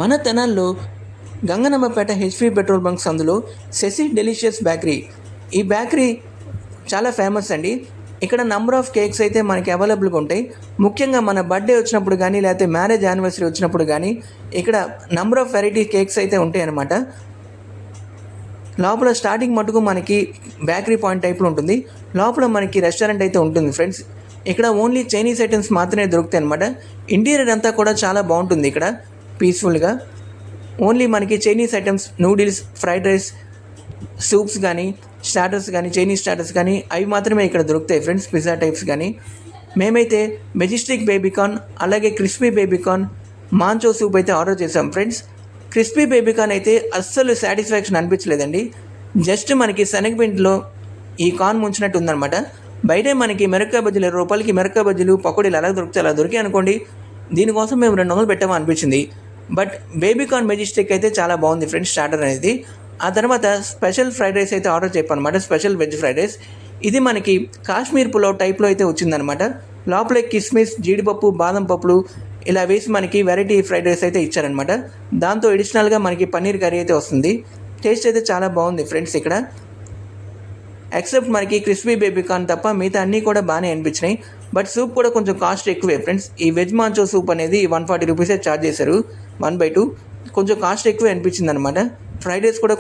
మన తెనాల్లో గంగనమ్మపేట HP petrol bunks అందులో శశి డెలిషియస్ బేకరీ. ఈ బేకరీ చాలా ఫేమస్ అండి. ఇక్కడ నంబర్ ఆఫ్ కేక్స్ అయితే మనకి అవైలబుల్గా ఉంటాయి. ముఖ్యంగా మన బర్త్డే వచ్చినప్పుడు కానీ లేకపోతే మ్యారేజ్ యానివర్సరీ వచ్చినప్పుడు కానీ ఇక్కడ నంబర్ ఆఫ్ వెరైటీ కేక్స్ అయితే ఉంటాయి అన్నమాట. లోపల స్టార్టింగ్ మటుకు మనకి బేకరీ పాయింట్ టైప్లో ఉంటుంది. లోపల మనకి రెస్టారెంట్ అయితే ఉంటుంది ఫ్రెండ్స్. ఇక్కడ ఓన్లీ చైనీస్ ఐటమ్స్ మాత్రమే దొరుకుతాయి అనమాట. ఇంటీరియర్ అంతా కూడా చాలా బాగుంటుంది. ఇక్కడ పీస్ఫుల్గా ఓన్లీ మనకి Chinese items, noodles, fried rice, soups కానీ, స్టార్టర్స్ కానీ, చైనీస్ స్టార్టర్స్ కానీ అవి మాత్రమే ఇక్కడ దొరుకుతాయి ఫ్రెండ్స్. పిజ్జా టైప్స్ కానీ. మేమైతే మెజెస్టిక్ బేబీకార్న్, అలాగే క్రిస్పీ బేబీకార్న్, మాంచో సూప్ అయితే ఆర్డర్ చేసాం ఫ్రెండ్స్. క్రిస్పీ బేబీకార్న్ అయితే అస్సలు సాటిస్ఫాక్షన్ అనిపించలేదండి. జస్ట్ మనకి శనగపిండిలో ఈ కార్న్ ముంచినట్టు ఉందన్నమాట. బయటే మనకి మిరపకాయ బజ్జీలు 20 రూపాయలకి మిరపకాయ బజ్జీలు, పకోడీలు ఎలా దొరుకుతాయి అలా దొరికాయి అనుకోండి. దీనికోసం మేము 200 పెట్టామో అనిపించింది. బట్ బేబీకార్న్ మెజెస్టిక్ అయితే చాలా బాగుంది ఫ్రెండ్స్ స్టార్టర్ అనేది. ఆ తర్వాత స్పెషల్ ఫ్రైడ్ రైస్ అయితే ఆర్డర్ చెప్పానమాట. Special veg fried rice. ఇది మనకి కాశ్మీర్ పులావ్ టైప్లో అయితే వచ్చిందనమాట. లోపల కిస్మిస్, జీడిపప్పు, బాదం పప్పులు ఇలా వేసి మనకి వెరైటీ ఫ్రైడ్ రైస్ అయితే ఇచ్చారనమాట. దాంతో ఎడిషనల్గా మనకి పన్నీర్ కర్రీ అయితే వస్తుంది. టేస్ట్ అయితే చాలా బాగుంది ఫ్రెండ్స్ ఇక్కడ. ఎక్సెప్ట్ మనకి క్రిస్పీ బేబీకార్న్ తప్ప మిగతా అన్నీ కూడా బాగానే అనిపించినాయి. బట్ సూప్ కూడా కొంచెం కాస్ట్ ఎక్కువే ఫ్రెండ్స్. ఈ వెజ్ మాంచో సూప్ అనేది 140 రూపీసే ఛార్జ్ చేశారు 1/2. కొంచెం కాస్ట్ ఎక్కువే అనిపించింది అనమాట. ఫ్రైడ్ రైస్ కూడా